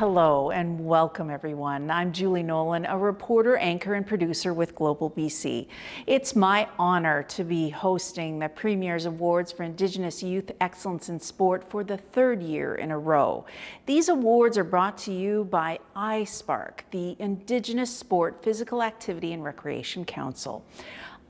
Hello and welcome everyone. I'm Julie Nolin, a reporter, anchor and producer with Global BC. It's my honor to be hosting the Premier's Awards for Indigenous Youth Excellence in Sport for the third year in a row. These awards are brought to you by SPARC, the Indigenous Sport Physical Activity and Recreation Council.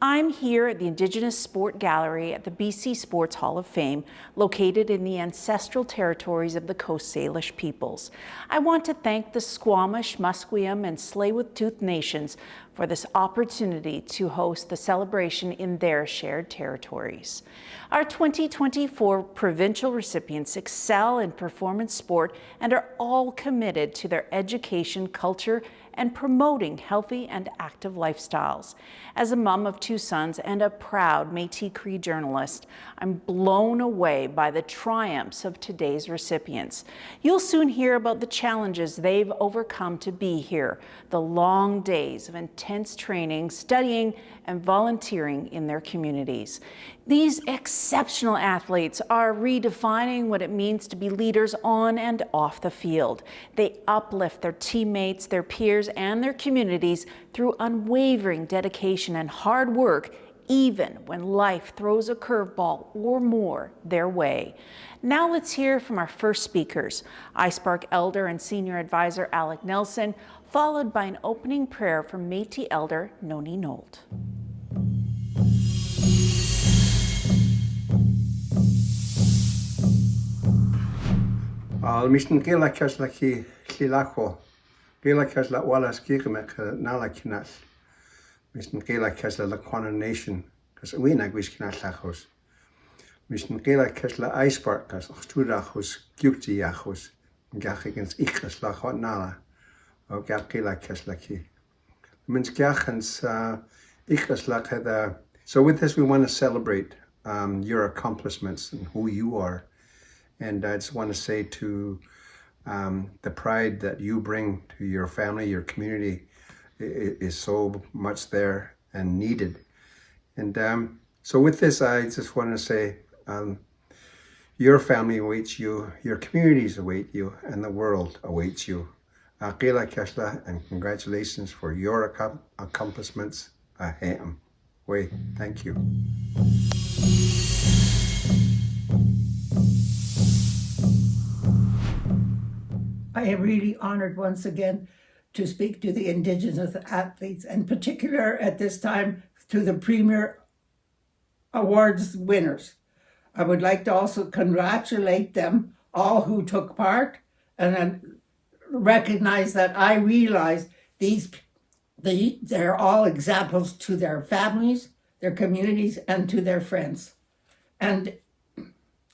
I'm here at the Indigenous Sport Gallery at the BC Sports Hall of Fame, located in the ancestral territories of the Coast Salish peoples. I want to thank the Squamish, Musqueam, and Tsleil-Waututh nations for this opportunity to host the celebration in their shared territories. Our 2024 provincial recipients excel in performance sport and are all committed to their education, culture, and promoting healthy and active lifestyles. As a mom of two sons and a proud Métis Cree journalist, I'm blown away by the triumphs of today's recipients. You'll soon hear about the challenges they've overcome to be here, the long days of intense training, studying, and volunteering in their communities. These exceptional athletes are redefining what it means to be leaders on and off the field. They uplift their teammates, their peers, and their communities through unwavering dedication and hard work, even when life throws a curveball or more their way. Now let's hear from our first speakers, SPARC Elder and Senior Advisor Alec Nelson, followed by an opening prayer from Métis Elder Noni Nault. Mishn gela kasla ki lako gela kasla wala skigemek nala kinal Mishn gela kasla la Kwana nation kas we na gwish kinal lachos Mishn gela kasla SPARC kas studachos gyukti yachos gachigens ichas la hot nala o gela kasla ki Mins gachens ichas la kada. So with this we want to celebrate your accomplishments and who you are. And I just want to say to the pride that you bring to your family, your community is so much there and needed. And so with this, I just want to say your family awaits you, your communities await you, and the world awaits you. Aqila Kashla, and congratulations for your accomplishments. Thank you. I am really honored once again to speak to the Indigenous athletes, and particular at this time to the Premier Awards winners. I would like to also congratulate them all who took part, and recognize that I realize they're all examples to their families, their communities, and to their friends. And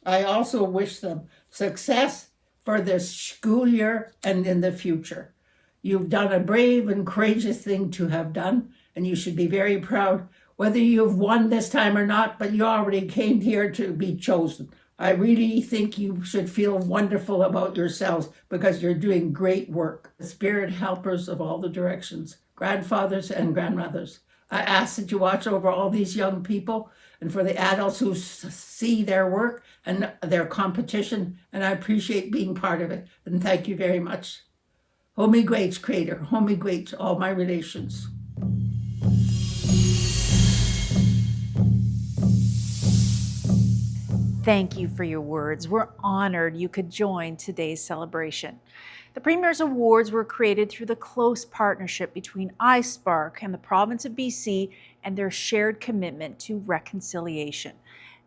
I also wish them success for this school year and in the future. You've done a brave and courageous thing to have done, and you should be very proud, whether you've won this time or not, but you already came here to be chosen. I really think you should feel wonderful about yourselves because you're doing great work. The spirit helpers of all the directions, grandfathers and grandmothers. I ask that you watch over all these young people and for the adults who see their work and their competition, and I appreciate being part of it. And thank you very much. Homie Greats, Crater, Homie Greats, all my relations. Thank you for your words. We're honored you could join today's celebration. The Premier's Awards were created through the close partnership between SPARC and the province of BC and their shared commitment to reconciliation.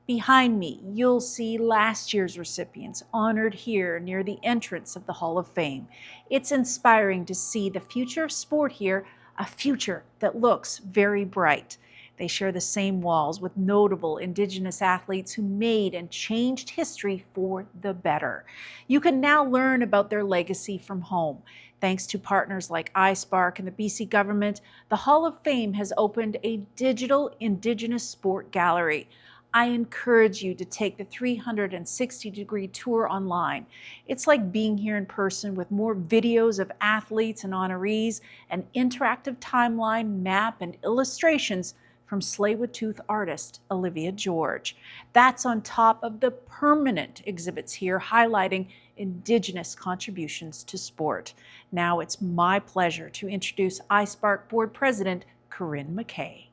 Behind me, you'll see last year's recipients honored here near the entrance of the Hall of Fame. It's inspiring to see the future of sport here, a future that looks very bright. They share the same walls with notable Indigenous athletes who made and changed history for the better. You can now learn about their legacy from home. Thanks to partners like SPARC and the BC government, the Hall of Fame has opened a digital Indigenous sport gallery. I encourage you to take the 360-degree tour online. It's like being here in person with more videos of athletes and honorees, an interactive timeline, map, and illustrations from Tsleil-Waututh artist Olivia George. That's on top of the permanent exhibits here highlighting Indigenous contributions to sport. Now it's my pleasure to introduce SPARC Board President Corinne McKay.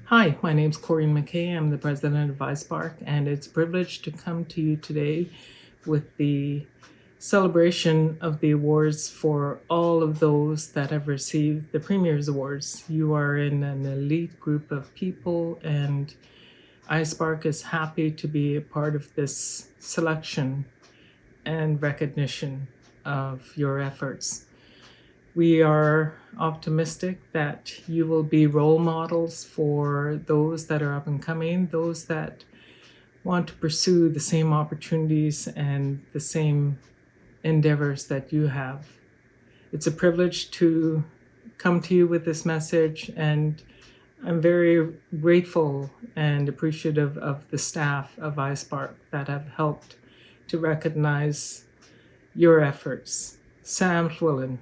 Hi, my name's Corinne McKay. I'm the president of SPARC, and it's a privilege to come to you today with the celebration of the awards for all of those that have received the Premier's Awards. You are in an elite group of people, and SPARC is happy to be a part of this selection and recognition of your efforts. We are optimistic that you will be role models for those that are up and coming, those that want to pursue the same opportunities and the same endeavors that you have. It's a privilege to come to you with this message, and I'm very grateful and appreciative of the staff of SPARC that have helped to recognize your efforts. Sam Hwlitsum,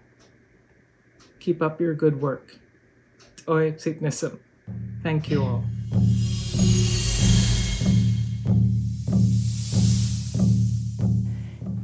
keep up your good work. Hwlitsum. Thank you all.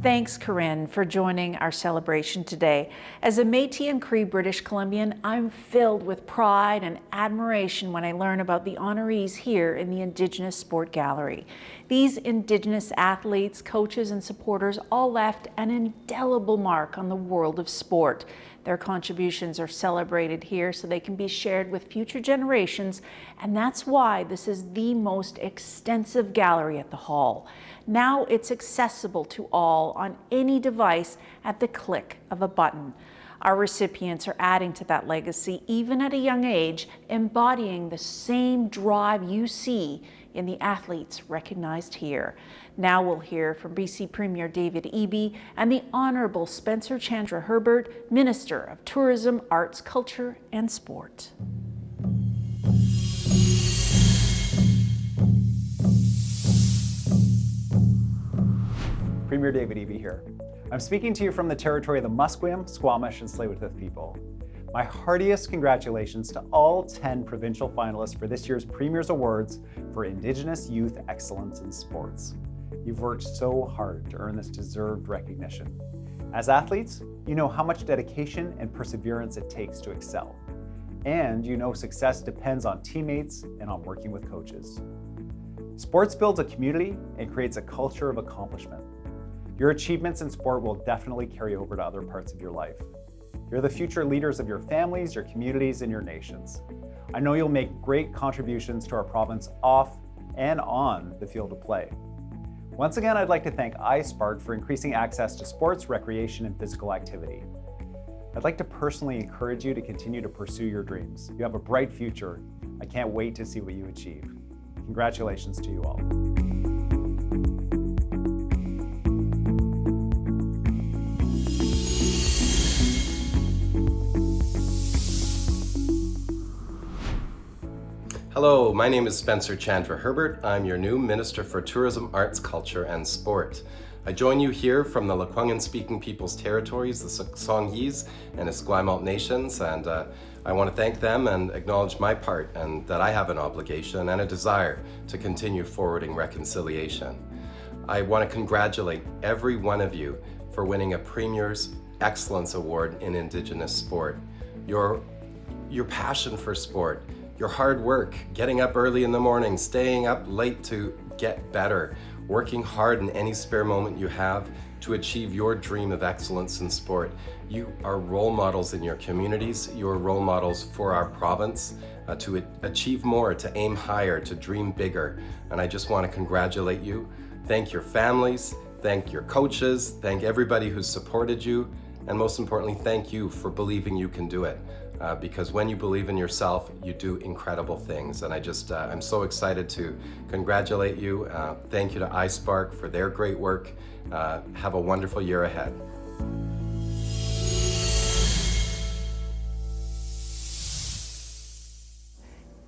Thanks, Corinne, for joining our celebration today. As a Métis and Cree British Columbian, I'm filled with pride and admiration when I learn about the honorees here in the Indigenous Sport Gallery. These Indigenous athletes, coaches, and supporters all left an indelible mark on the world of sport. Their contributions are celebrated here so they can be shared with future generations, and that's why this is the most extensive gallery at the Hall. Now it's accessible to all on any device at the click of a button. Our recipients are adding to that legacy even at a young age, embodying the same drive you see in the athletes recognized here. Now we'll hear from BC Premier David Eby and the Honourable Spencer Chandra Herbert, Minister of Tourism, Arts, Culture and Sport. Premier David Eby here. I'm speaking to you from the territory of the Musqueam, Squamish, and Tsleil-Waututh people. My heartiest congratulations to all 10 provincial finalists for this year's Premier's Awards for Indigenous Youth Excellence in Sports. You've worked so hard to earn this deserved recognition. As athletes, you know how much dedication and perseverance it takes to excel. And you know success depends on teammates and on working with coaches. Sports builds a community and creates a culture of accomplishment. Your achievements in sport will definitely carry over to other parts of your life. You're the future leaders of your families, your communities, and your nations. I know you'll make great contributions to our province off and on the field of play. Once again, I'd like to thank SPARC for increasing access to sports, recreation, and physical activity. I'd like to personally encourage you to continue to pursue your dreams. You have a bright future. I can't wait to see what you achieve. Congratulations to you all. Hello, my name is Spencer Chandra Herbert. I'm your new Minister for Tourism, Arts, Culture and Sport. I join you here from the Lekwungen-speaking people's territories, the Songhees and Esquimalt nations, and I want to thank them and acknowledge my part and that I have an obligation and a desire to continue forwarding reconciliation. I want to congratulate every one of you for winning a Premier's Excellence Award in Indigenous sport. Your passion for sport, your hard work, getting up early in the morning, staying up late to get better, working hard in any spare moment you have to achieve your dream of excellence in sport. You are role models in your communities, you are role models for our province to achieve more, to aim higher, to dream bigger. And I just want to congratulate you. Thank your families, thank your coaches, thank everybody who's supported you, and most importantly, thank you for believing you can do it. Because when you believe in yourself, you do incredible things. And I'm so excited to congratulate you. Thank you to SPARC for their great work. Have a wonderful year ahead.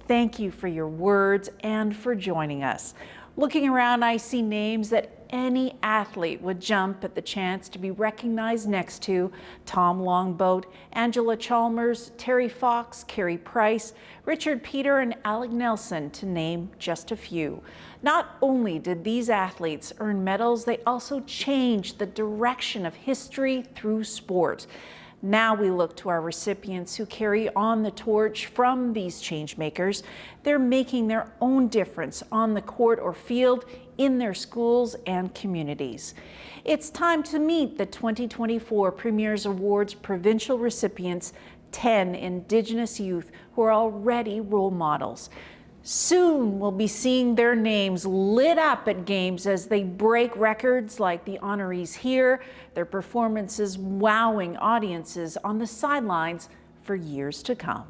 Thank you for your words and for joining us. Looking around, I see names that any athlete would jump at the chance to be recognized next to Tom Longboat, Angela Chalmers, Terry Fox, Carey Price, Richard Peter, and Alec Nelson, to name just a few. Not only did these athletes earn medals, they also changed the direction of history through sport. Now we look to our recipients who carry on the torch from these change makers. They're making their own difference on the court or field, in their schools and communities. It's time to meet the 2024 Premier's Awards provincial recipients, 10 Indigenous youth who are already role models. Soon we'll be seeing their names lit up at games as they break records like the honorees here, their performances wowing audiences on the sidelines for years to come.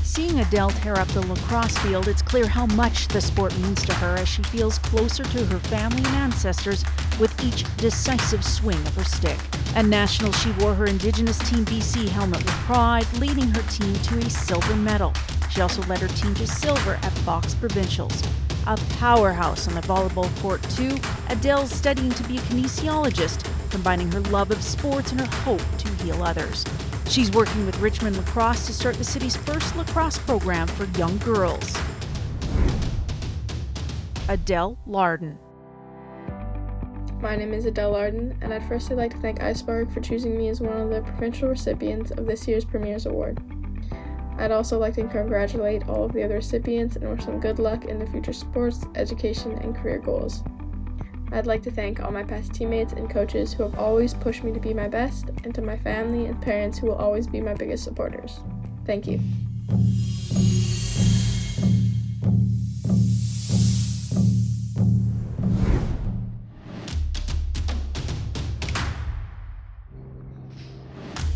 Seeing Adelle tear up the lacrosse field, it's clear how much the sport means to her as she feels closer to her family and ancestors with each decisive swing of her stick. At Nationals, she wore her Indigenous Team BC helmet with pride, leading her team to a silver medal. She also led her team to silver at Fox Provincials. A powerhouse on the volleyball court too, Adelle's studying to be a kinesiologist, combining her love of sports and her hope to heal others. She's working with Richmond Lacrosse to start the city's first lacrosse program for young girls. Adelle Larden. My name is Adelle Larden, and I'd firstly like to thank SPARC for choosing me as one of the provincial recipients of this year's Premier's Award. I'd also like to congratulate all of the other recipients and wish them good luck in their future sports, education, and career goals. I'd like to thank all my past teammates and coaches who have always pushed me to be my best, and to my family and parents who will always be my biggest supporters. Thank you.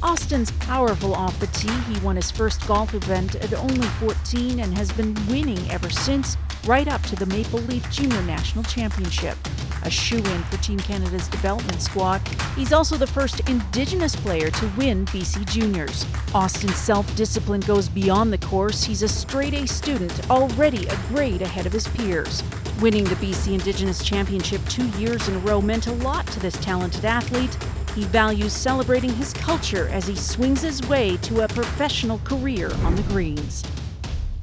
Austin's powerful off the tee. He won his first golf event at only 14 and has been winning ever since, right up to the Maple Leaf Junior National Championship. A shoe-in for Team Canada's development squad, he's also the first Indigenous player to win BC Juniors. Austin's self-discipline goes beyond the course. He's a straight-A student, already a grade ahead of his peers. Winning the BC Indigenous Championship 2 years in a row meant a lot to this talented athlete. He values celebrating his culture as he swings his way to a professional career on the greens.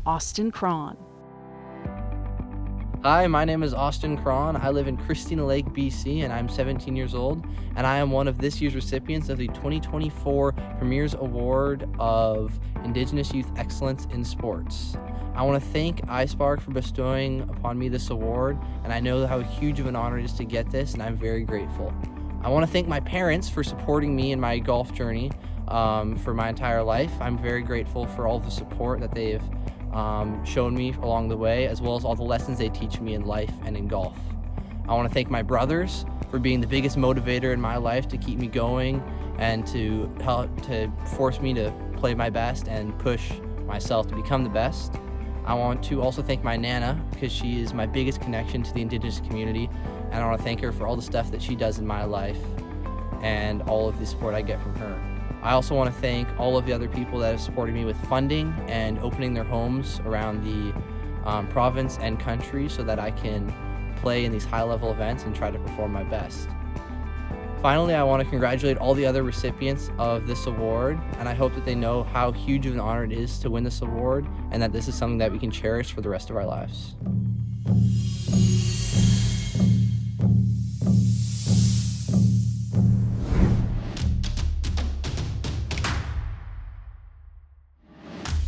Austin Krahn. Hi, my name is Austin Krahn. I live in Christina Lake, BC, and I'm 17 years old, and I am one of this year's recipients of the 2024 Premier's Award of Indigenous Youth Excellence in Sports. I want to thank SPARC for bestowing upon me this award, and I know how huge of an honor it is to get this, and I'm very grateful. I want to thank my parents for supporting me in my golf journey for my entire life. I'm very grateful for all the support that they've shown me along the way, as well as all the lessons they teach me in life and in golf. I want to thank my brothers for being the biggest motivator in my life to keep me going and to help to force me to play my best and push myself to become the best. I want to also thank my Nana because she is my biggest connection to the Indigenous community, and I want to thank her for all the stuff that she does in my life and all of the support I get from her. I also want to thank all of the other people that have supported me with funding and opening their homes around the province and country so that I can play in these high-level events and try to perform my best. Finally, I want to congratulate all the other recipients of this award, and I hope that they know how huge of an honor it is to win this award and that this is something that we can cherish for the rest of our lives.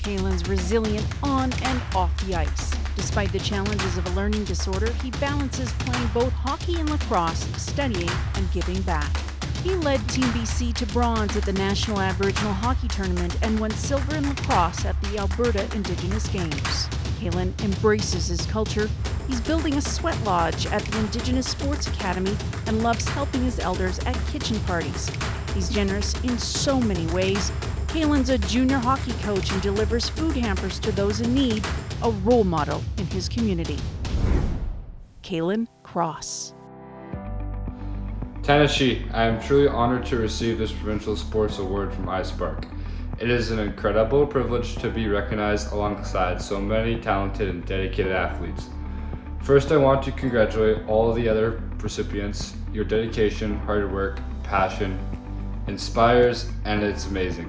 Caelen's resilient on and off the ice. Despite the challenges of a learning disorder, he balances playing both hockey and lacrosse, studying and giving back. He led Team BC to bronze at the National Aboriginal Hockey Tournament and won silver in lacrosse at the Alberta Indigenous Games. Caelen embraces his culture. He's building a sweat lodge at the Indigenous Sports Academy and loves helping his elders at kitchen parties. He's generous in so many ways. Caelen's a junior hockey coach and delivers food hampers to those in need, a role model in his community. Caelen Cross. Tennessee, I am truly honored to receive this Provincial Sports Award from SPARC. It is an incredible privilege to be recognized alongside so many talented and dedicated athletes. First, I want to congratulate all the other recipients. Your dedication, hard work, passion inspires, and it's amazing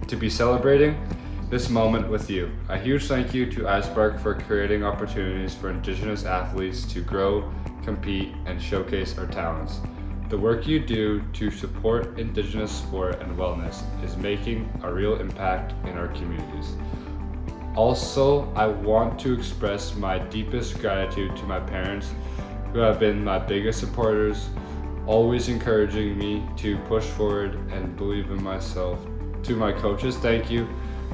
to be celebrating this moment with you. A huge thank you to SPARC for creating opportunities for Indigenous athletes to grow, compete, and showcase our talents. The work you do to support Indigenous sport and wellness is making a real impact in our communities. Also, I want to express my deepest gratitude to my parents, who have been my biggest supporters, always encouraging me to push forward and believe in myself. To my coaches, thank you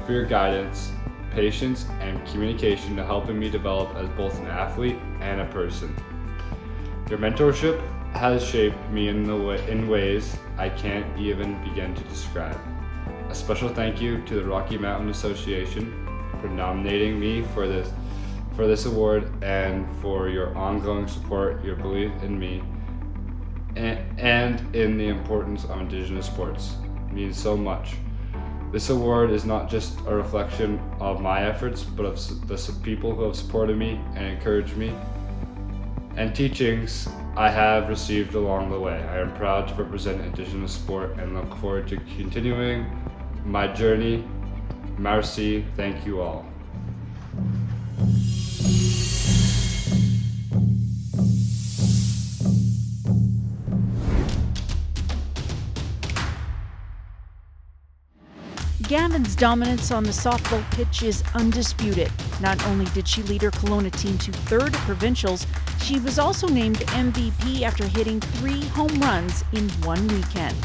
for your guidance, patience, and communication to helping me develop as both an athlete and a person. Your mentorship has shaped me in ways I can't even begin to describe. A special thank you to the Rocky Mountain Association for nominating me for this award and for your ongoing support, your belief in me, and in the importance of Indigenous sports. It means so much. This award is not just a reflection of my efforts, but of the people who have supported me and encouraged me, and teachings I have received along the way. I am proud to represent Indigenous sport and look forward to continuing my journey. Merci, thank you all. Gavin's dominance on the softball pitch is undisputed. Not only did she lead her Kelowna team to third at provincials, she was also named MVP after hitting 3 home runs in one weekend.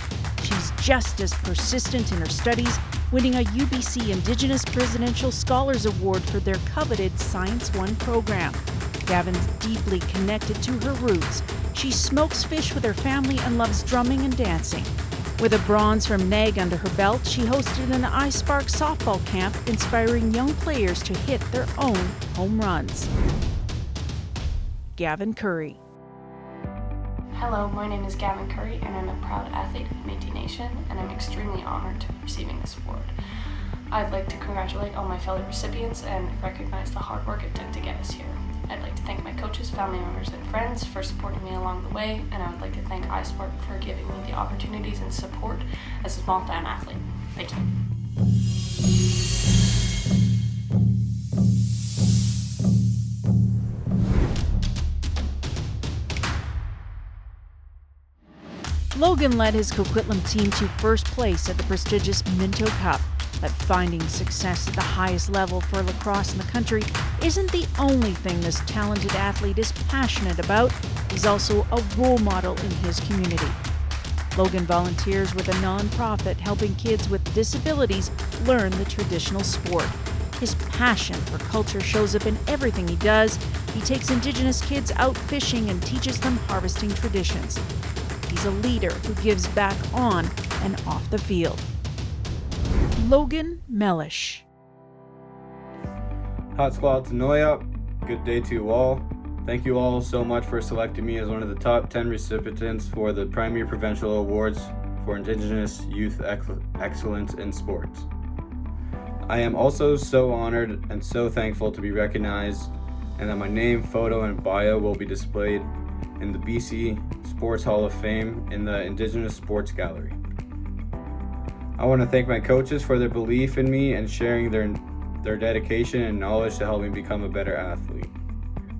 She's just as persistent in her studies, winning a UBC Indigenous Presidential Scholars Award for their coveted Science 1 program. Gavin's deeply connected to her roots. She smokes fish with her family and loves drumming and dancing. With a bronze from NAG under her belt, she hosted an SPARC softball camp, inspiring young players to hit their own home runs. Gavin Currie. Hello, my name is Gavin Currie and I'm a proud athlete of Métis Nation, and I'm extremely honored to be receiving this award. I'd like to congratulate all my fellow recipients and recognize the hard work it took to get us here. I'd like to thank my coaches, family members, and friends for supporting me along the way, and I would like to thank SPARC for giving me the opportunities and support as a small-town athlete. Thank you. Logan led his Coquitlam team to first place at the prestigious Minto Cup. But finding success at the highest level for lacrosse in the country isn't the only thing this talented athlete is passionate about. He's also a role model in his community. Logan volunteers with a nonprofit helping kids with disabilities learn the traditional sport. His passion for culture shows up in everything he does. He takes Indigenous kids out fishing and teaches them harvesting traditions. He's a leader who gives back on and off the field. Logan Mellish. Hot squad to Noya. Good day to you all. Thank you all so much for selecting me as one of the top 10 recipients for the Premier Provincial Awards for Indigenous Youth Excellence in Sports. I am also so honored and so thankful to be recognized, and that my name, photo, and bio will be displayed in the BC Sports Hall of Fame in the Indigenous Sports Gallery. I want to thank my coaches for their belief in me and sharing their dedication and knowledge to help me become a better athlete.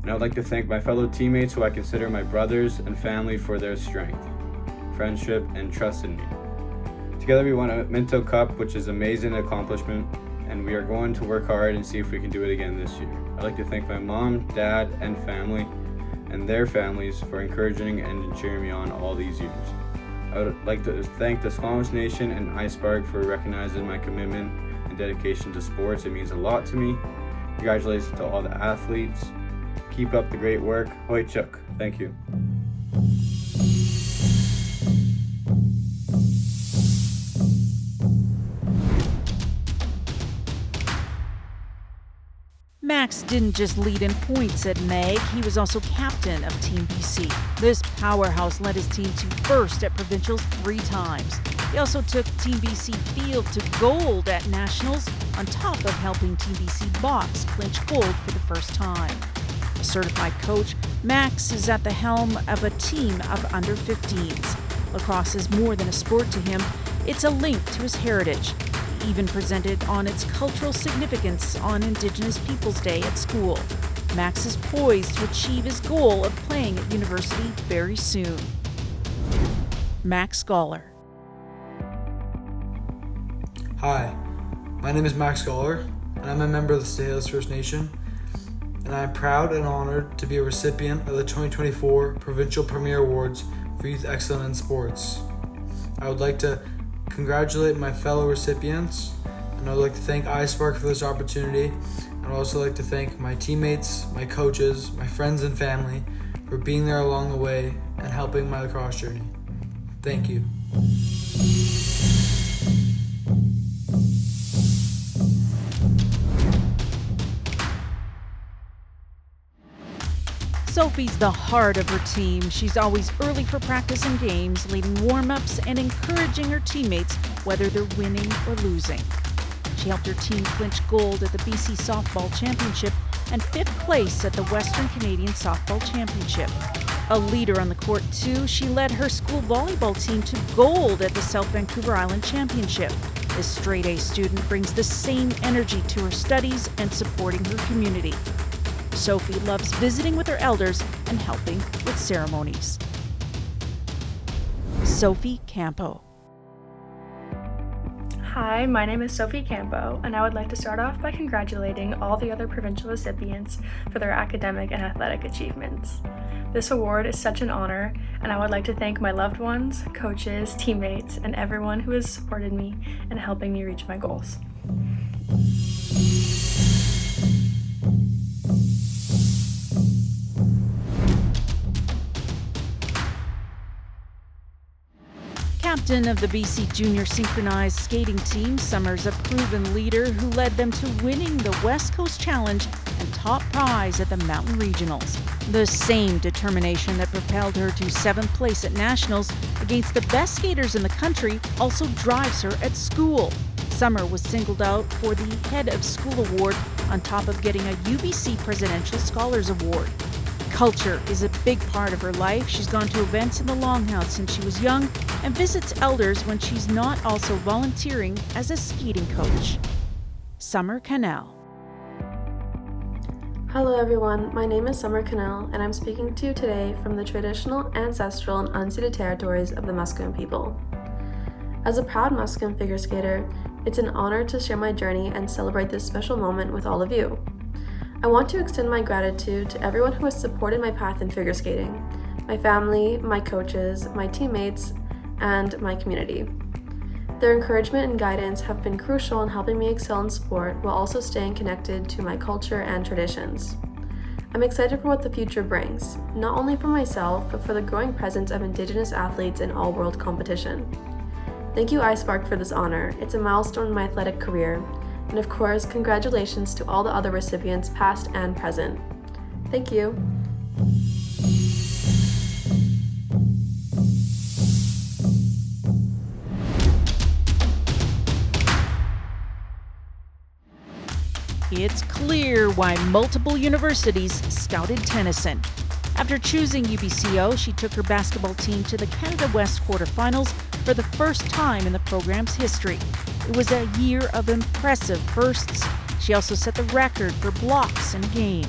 And I would like to thank my fellow teammates, who I consider my brothers and family, for their strength, friendship, and trust in me. Together we won a Minto Cup, which is an amazing accomplishment, and we are going to work hard and see if we can do it again this year. I'd like to thank my mom, dad, and family, and their families for encouraging and cheering me on all these years. I would like to thank the Squamish Nation and SPARC for recognizing my commitment and dedication to sports. It means a lot to me. Congratulations to all the athletes. Keep up the great work. Hwlitsum. Thank you. Max didn't just lead in points at MAG, he was also captain of Team BC. This powerhouse led his team to first at provincials 3 times. He also took Team BC field to gold at nationals, on top of helping Team BC box clinch gold for the first time. A certified coach, Max is at the helm of a team of under 15s. Lacrosse is more than a sport to him, it's a link to his heritage. He even presented on its cultural significance on Indigenous Peoples Day at school. Max is poised to achieve his goal of playing at university very soon. Max Goller. Hi, my name is Max Goller, and I'm a member of the Sts'ailes First Nation, and I am proud and honored to be a recipient of the 2024 Provincial Premier Awards for Youth Excellence in Sports. I would like to congratulate my fellow recipients, and I would like to thank iSpark for this opportunity, and I'd also like to thank my teammates, my coaches, my friends and family for being there along the way and helping my lacrosse journey. Thank you. Sophie's the heart of her team. She's always early for practice and games, leading warm-ups and encouraging her teammates whether they're winning or losing. She helped her team clinch gold at the BC Softball Championship and 5th place at the Western Canadian Softball Championship. A leader on the court too, she led her school volleyball team to gold at the South Vancouver Island Championship. This straight-A student brings the same energy to her studies and supporting her community. Sophie loves visiting with her elders and helping with ceremonies. Sophie Campo. Hi, my name is Sophie Campo, and I would like to start off by congratulating all the other provincial recipients for their academic and athletic achievements. This award is such an honor, and I would like to thank my loved ones, coaches, teammates, and everyone who has supported me in helping me reach my goals. Captain of the BC Junior Synchronized skating team, Summer's a proven leader who led them to winning the West Coast Challenge and top prize at the Mountain Regionals. The same determination that propelled her to 7th place at Nationals against the best skaters in the country also drives her at school. Summer was singled out for the Head of School Award on top of getting a UBC Presidential Scholars Award. Culture is a big part of her life. She's gone to events in the Longhouse since she was young and visits elders when she's not also volunteering as a skating coach. Summer Cannell. Hello everyone, my name is Summer Cannell and I'm speaking to you today from the traditional, ancestral, and unceded territories of the Musqueam people. As a proud Musqueam figure skater, it's an honor to share my journey and celebrate this special moment with all of you. I want to extend my gratitude to everyone who has supported my path in figure skating, my family, my coaches, my teammates, and my community. Their encouragement and guidance have been crucial in helping me excel in sport while also staying connected to my culture and traditions. I'm excited for what the future brings, not only for myself, but for the growing presence of Indigenous athletes in all-world competition. Thank you, iSpark, for this honor. It's a milestone in my athletic career. And of course, congratulations to all the other recipients, past and present. Thank you. It's clear why multiple universities scouted Tennyson. After choosing UBCO, she took her basketball team to the Canada West quarterfinals for the first time in the program's history. It was a year of impressive firsts. She also set the record for blocks in a game.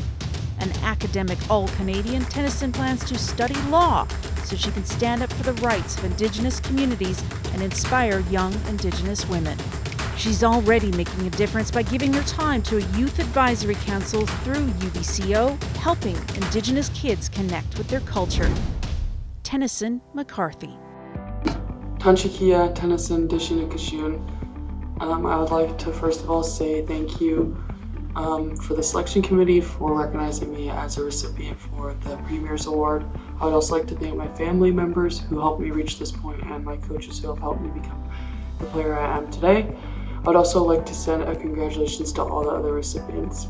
An academic all-Canadian, Tennyson plans to study law so she can stand up for the rights of Indigenous communities and inspire young Indigenous women. She's already making a difference by giving her time to a youth advisory council through UBCO, helping Indigenous kids connect with their culture. Tennyson McCarthy. Tanchikia Tennyson Dishinakashun. I would like to first of all say thank you for the selection committee for recognizing me as a recipient for the Premier's Award. I would also like to thank my family members who helped me reach this point and my coaches who have helped me become the player I am today. I would also like to send a congratulations to all the other recipients.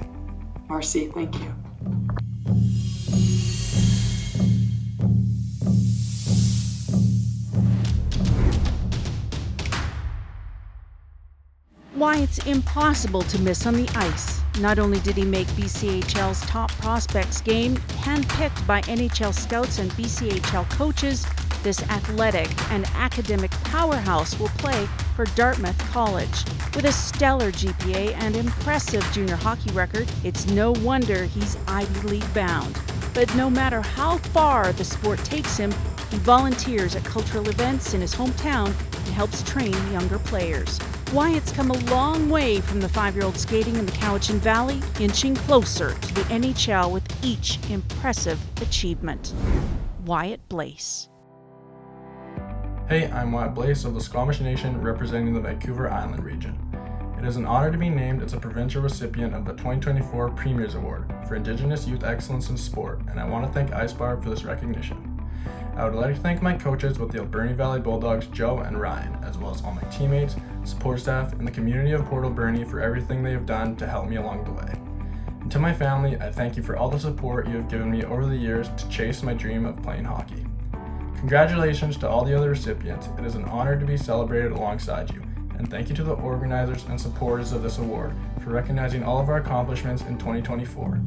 Marcy, thank you. Wyatt's impossible to miss on the ice. Not only did he make BCHL's top prospects game, handpicked by NHL scouts and BCHL coaches, this athletic and academic powerhouse will play for Dartmouth College. With a stellar GPA and impressive junior hockey record, it's no wonder he's Ivy League bound. But no matter how far the sport takes him, he volunteers at cultural events in his hometown and helps train younger players. Wyatt's come a long way from the 5-year-old skating in the Cowichan Valley, inching closer to the NHL with each impressive achievement. Wyatt Blace. Hey, I'm Wyatt Blace of the Squamish Nation representing the Vancouver Island region. It is an honor to be named as a provincial recipient of the 2024 Premier's Award for Indigenous Youth Excellence in Sport, and I want to thank SPARC for this recognition. I would like to thank my coaches with the Alberni Valley Bulldogs, Joe and Ryan, as well as all my teammates, support staff, and the community of Port Alberni for everything they have done to help me along the way. And to my family, I thank you for all the support you have given me over the years to chase my dream of playing hockey. Congratulations to all the other recipients. It is an honor to be celebrated alongside you. And thank you to the organizers and supporters of this award for recognizing all of our accomplishments in 2024.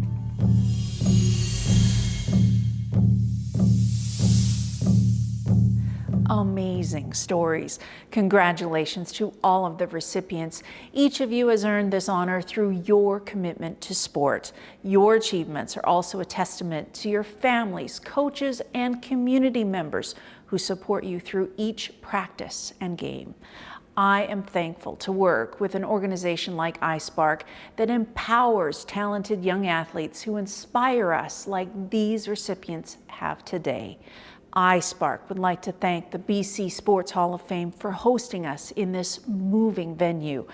Amazing stories. Congratulations to all of the recipients. Each of you has earned this honor through your commitment to sport. Your achievements are also a testament to your families, coaches, and community members who support you through each practice and game. I am thankful to work with an organization like SPARC that empowers talented young athletes who inspire us like these recipients have today. SPARC would like to thank the BC Sports Hall of Fame for hosting us in this moving venue.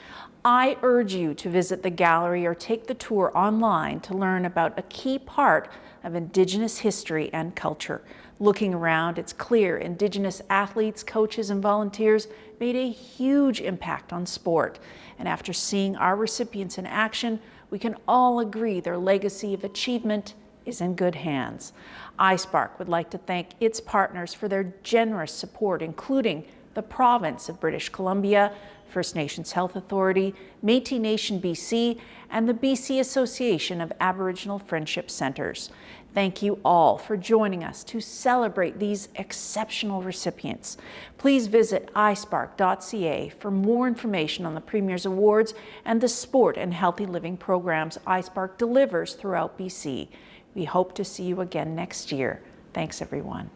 I urge you to visit the gallery or take the tour online to learn about a key part of Indigenous history and culture. Looking around, it's clear Indigenous athletes, coaches, and volunteers made a huge impact on sport. And after seeing our recipients in action, we can all agree their legacy of achievement is in good hands. SPARC would like to thank its partners for their generous support, including the Province of British Columbia, First Nations Health Authority, Métis Nation BC, and the BC Association of Aboriginal Friendship Centres. Thank you all for joining us to celebrate these exceptional recipients. Please visit isparc.ca for more information on the Premier's Awards and the sport and healthy living programs SPARC delivers throughout BC. We hope to see you again next year. Thanks, everyone.